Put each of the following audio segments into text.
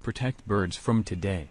Protect birds from today.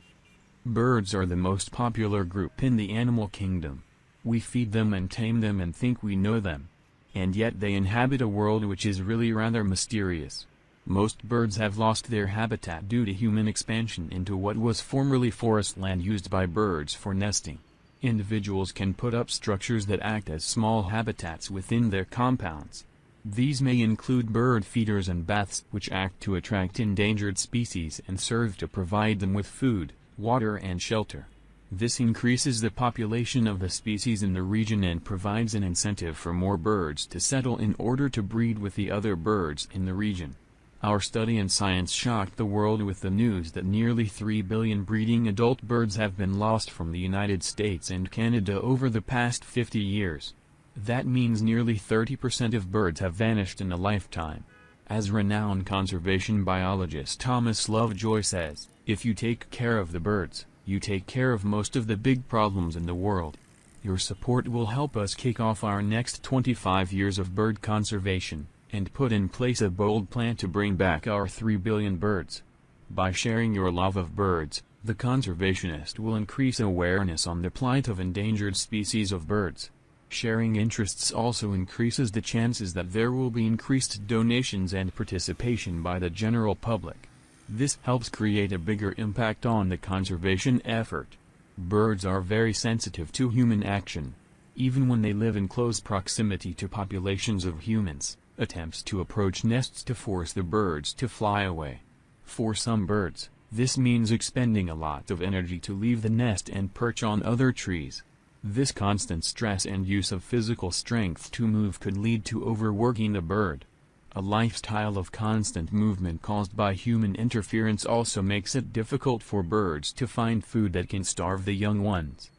Birds are the most popular group in the animal kingdom. We feed them and tame them and think we know them. And yet they inhabit a world which is really rather mysterious. Most birds have lost their habitat due to human expansion into what was formerly forest land used by birds for nesting. Individuals can put up structures that act as small habitats within their compounds. These may include bird feeders and baths which act to attract endangered species and serve to provide them with food, water and shelter. This increases the population of the species in the region and provides an incentive for more birds to settle in order to breed with the other birds in the region. Our study in science shocked the world with the news that nearly 3 billion breeding adult birds have been lost from the United States and Canada over the past 50 years. That means nearly 30% of birds have vanished in a lifetime. As renowned conservation biologist Thomas Lovejoy says, if you take care of the birds, you take care of most of the big problems in the world. Your support will help us kick off our next 25 years of bird conservation, and put in place a bold plan to bring back our 3 billion birds. By sharing your love of birds, the conservationist will increase awareness on the plight of endangered species of birds. Sharing interests also increases the chances that there will be increased donations and participation by the general public. This helps create a bigger impact on the conservation effort. Birds are very sensitive to human action. Even when they live in close proximity to populations of humans, attempts to approach nests to force the birds to fly away. For some birds, this means expending a lot of energy to leave the nest and perch on other trees. This constant stress and use of physical strength to move could lead to overworking the bird. A lifestyle of constant movement caused by human interference also makes it difficult for birds to find food that can starve the young ones.